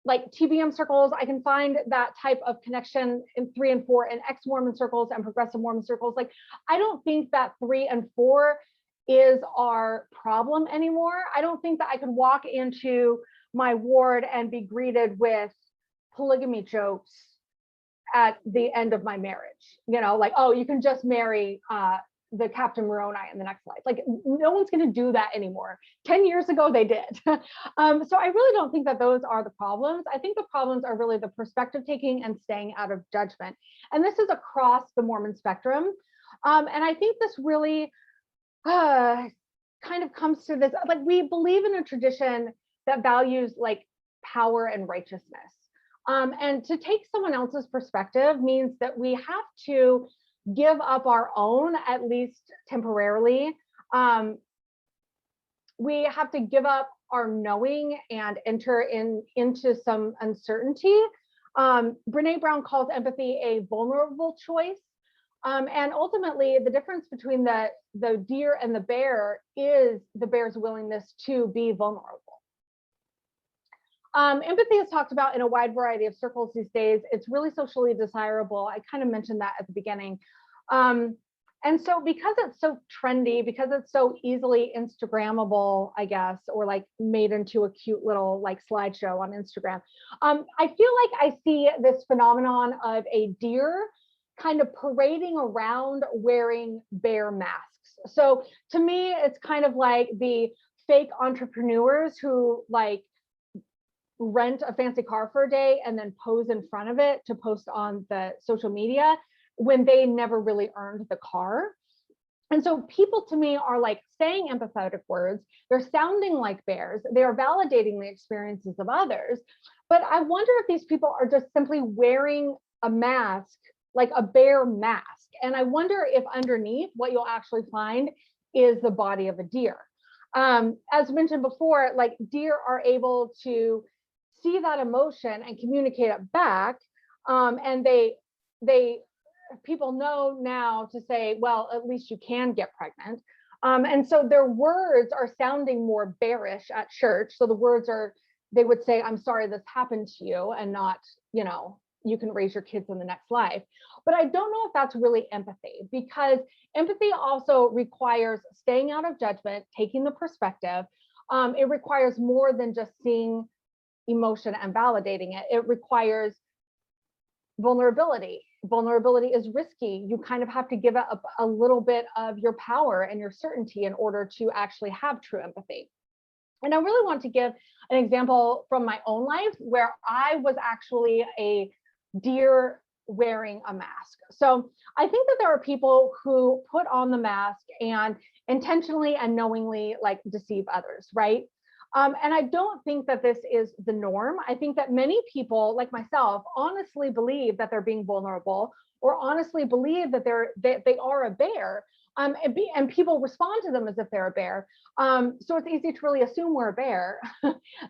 like TBM circles. I can find that type of connection in 3 and 4 in ex-Mormon circles and progressive Mormon circles. Like, I don't think that 3 and 4 is our problem anymore. I don't think that I could walk into my ward and be greeted with polygamy jokes at the end of my marriage, like, oh, you can just marry the Captain Moroni in the next life. Like, no one's going to do that anymore. 10 years ago, they did. So I really don't think that those are the problems. I think the problems are really the perspective taking and staying out of judgment. And this is across the Mormon spectrum. And I think this really kind of comes to this, like, we believe in a tradition that values like power and righteousness. And to take someone else's perspective means that we have to give up our own, at least temporarily. We have to give up our knowing and enter into some uncertainty. Brene Brown calls empathy a vulnerable choice. And ultimately, the difference between the deer and the bear is the bear's willingness to be vulnerable. Empathy is talked about in a wide variety of circles these days. It's really socially desirable. I kind of mentioned that at the beginning. And so because it's so trendy, because it's so easily Instagrammable, I guess, or like made into a cute little like slideshow on Instagram, I feel like I see this phenomenon of a deer kind of parading around wearing bear masks. So to me, it's kind of like the fake entrepreneurs who like rent a fancy car for a day and then pose in front of it to post on the social media when they never really earned the car. And so people to me are like saying empathetic words. They're sounding like bears. They are validating the experiences of others. But I wonder if these people are just simply wearing a mask, like a bear mask. And I wonder if underneath what you'll actually find is the body of a deer. As mentioned before, like deer are able to see that emotion and communicate it back. And people know now to say, well, at least you can get pregnant. And so their words are sounding more bearish at church. So the words are, they would say, I'm sorry this happened to you, and not, you can raise your kids in the next life. But I don't know if that's really empathy, because empathy also requires staying out of judgment, taking the perspective. It requires more than just seeing emotion and validating it. It requires vulnerability. Vulnerability is risky. You kind of have to give up a little bit of your power and your certainty in order to actually have true empathy. And I really want to give an example from my own life where I was actually a deer wearing a mask. So I think that there are people who put on the mask and intentionally and knowingly like deceive others, right? And I don't think that this is the norm. I think that many people like myself honestly believe that they're being vulnerable, or honestly believe that they are a bear, And people respond to them as if they're a bear. So it's easy to really assume we're a bear.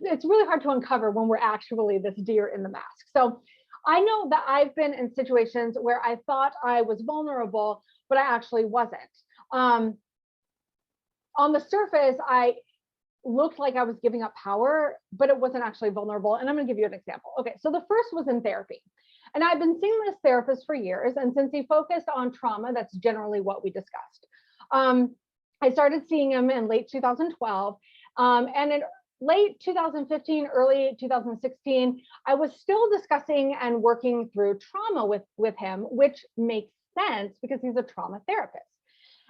It's really hard to uncover when we're actually this deer in the mask. So I know that I've been in situations where I thought I was vulnerable, but I actually wasn't. On the surface, I looked like I was giving up power, but it wasn't actually vulnerable. And I'm going to give you an example. Okay, so the first was in therapy. And I've been seeing this therapist for years. And since he focused on trauma, that's generally what we discussed. I started seeing him in late 2012. And in late 2015, early 2016, I was still discussing and working through trauma with him, which makes sense because he's a trauma therapist.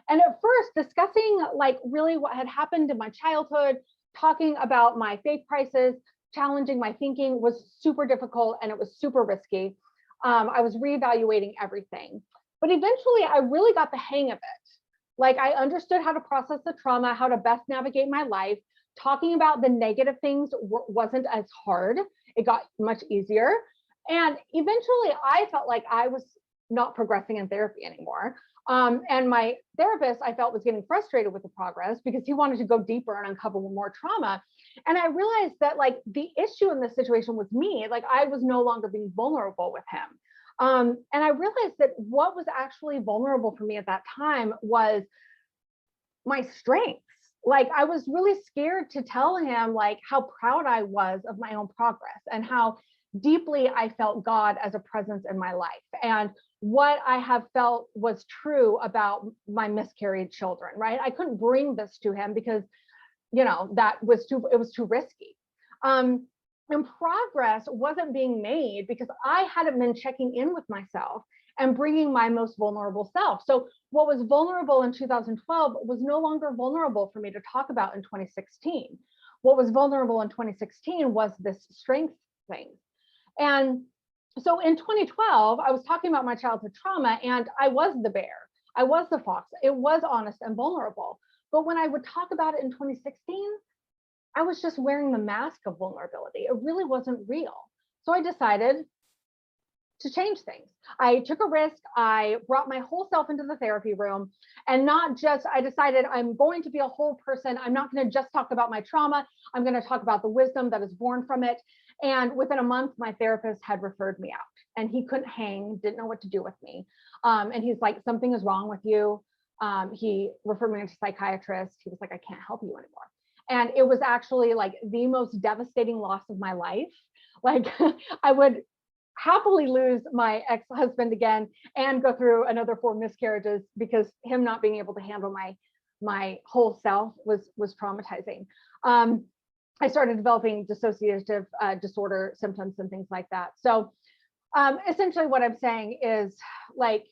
And at first, discussing like really what had happened in my childhood, talking about my faith crisis, challenging my thinking was super difficult and it was super risky. I was reevaluating everything. But eventually, I really got the hang of it. Like I understood how to process the trauma, how to best navigate my life. Talking about the negative things wasn't as hard. It got much easier. And eventually, I felt like I was not progressing in therapy anymore. And my therapist, I felt, was getting frustrated with the progress because he wanted to go deeper and uncover more trauma. And I realized that like the issue in this situation was me, like I was no longer being vulnerable with him. And I realized that what was actually vulnerable for me at that time was my strengths. Like I was really scared to tell him like how proud I was of my own progress and how deeply I felt God as a presence in my life. And what I have felt was true about my miscarried children, right? I couldn't bring this to him because, it was too risky. And progress wasn't being made because I hadn't been checking in with myself and bringing my most vulnerable self. So what was vulnerable in 2012 was no longer vulnerable for me to talk about in 2016. What was vulnerable in 2016 was this strength thing. And so in 2012, I was talking about my childhood trauma and I was the bear. I was the fox. It was honest and vulnerable. But when I would talk about it in 2016, I was just wearing the mask of vulnerability. It really wasn't real. So I decided to change things. I took a risk. I brought my whole self into the therapy room and I decided I'm going to be a whole person. I'm not going to just talk about my trauma. I'm going to talk about the wisdom that is born from it. And within a month, my therapist had referred me out and he couldn't hang, didn't know what to do with me. And he's like, something is wrong with you. He referred me to a psychiatrist. He was like, I can't help you anymore. And it was actually like the most devastating loss of my life. Like I would happily lose my ex-husband again and go through another 4 miscarriages because him not being able to handle my whole self was traumatizing. I started developing dissociative disorder symptoms and things like that. So essentially what I'm saying is like,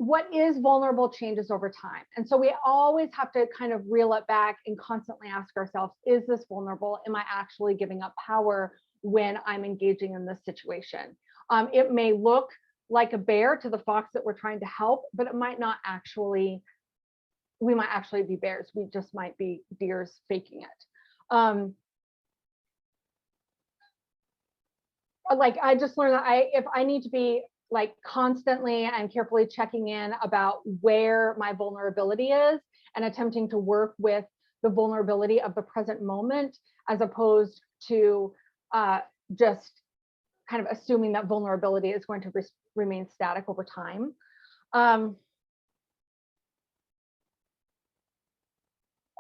what is vulnerable changes over time. And so we always have to kind of reel it back and constantly ask ourselves, is this vulnerable? Am I actually giving up power when I'm engaging in this situation? It may look like a bear to the fox that we're trying to help, but it might not actually, we might actually be bears. We just might be deers faking it. Like I just learned that if I need to be like constantly and carefully checking in about where my vulnerability is and attempting to work with the vulnerability of the present moment, as opposed to just kind of assuming that vulnerability is going to remain static over time.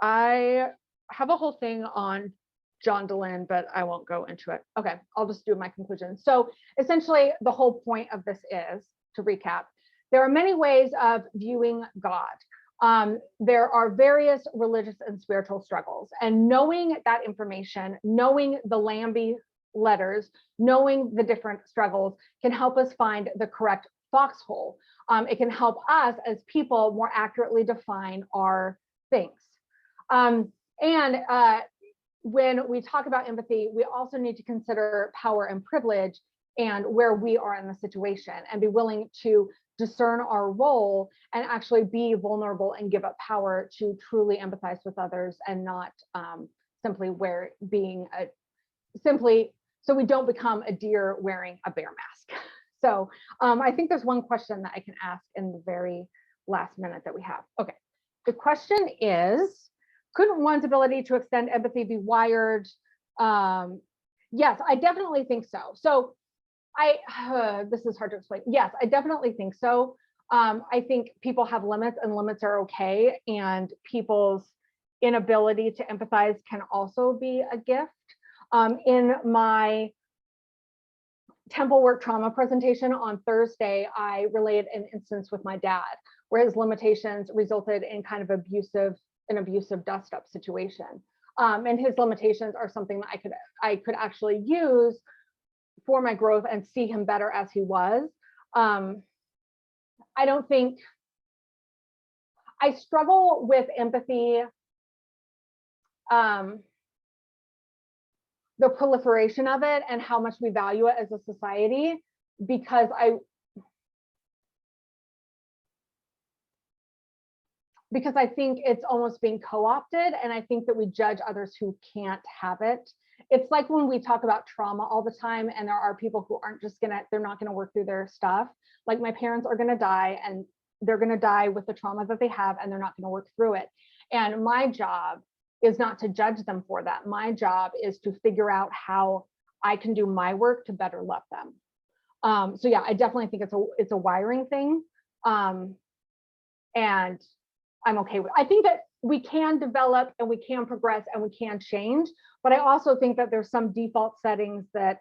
I have a whole thing on John Dehlin, but I won't go into it. Okay, I'll just do my conclusion. So essentially, the whole point of this is, to recap, there are many ways of viewing God. There are various religious and spiritual struggles, and knowing that information, knowing the Lambie letters, knowing the different struggles can help us find the correct foxhole. It can help us as people more accurately define our things. When we talk about empathy, we also need to consider power and privilege and where we are in the situation and be willing to discern our role and actually be vulnerable and give up power to truly empathize with others and not simply so we don't become a deer wearing a bear mask. So I think there's one question that I can ask in the very last minute that we have. Okay. The question is, couldn't one's ability to extend empathy be wired? Yes, I definitely think so. So this is hard to explain. Yes, I definitely think so. I think people have limits and limits are okay. And people's inability to empathize can also be a gift. In my temple work trauma presentation on Thursday, I relayed an instance with my dad where his limitations resulted in kind of an abusive dust up situation. And his limitations are something that I could actually use for my growth and see him better as he was. I don't think, I struggle with empathy, the proliferation of it and how much we value it as a society, because I think it's almost being co-opted, and I think that we judge others who can't have it. It's like when we talk about trauma all the time, and there are people who aren't just they're not gonna work through their stuff. Like my parents are gonna die, and they're gonna die with the trauma that they have, and they're not gonna work through it. And my job is not to judge them for that. My job is to figure out how I can do my work to better love them. So yeah, I definitely think it's a wiring thing. And I'm okay with it. I think that we can develop and we can progress and we can change, but I also think that there's some default settings that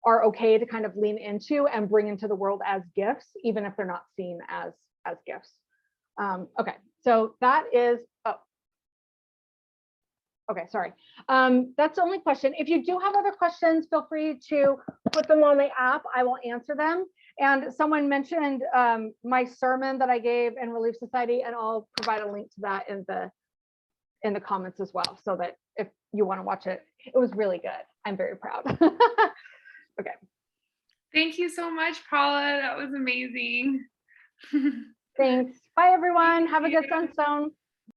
are okay to kind of lean into and bring into the world as gifts, even if they're not seen as gifts. Okay, so that is, okay, sorry. That's the only question. If you do have other questions, feel free to put them on the app. I will answer them. And someone mentioned my sermon that I gave in Relief Society, and I'll provide a link to that in the comments as well, so that if you want to watch it, it was really good. I'm very proud. Okay. Thank you so much, Paula. That was amazing. Thanks. Bye, everyone. Have a good Sunstone.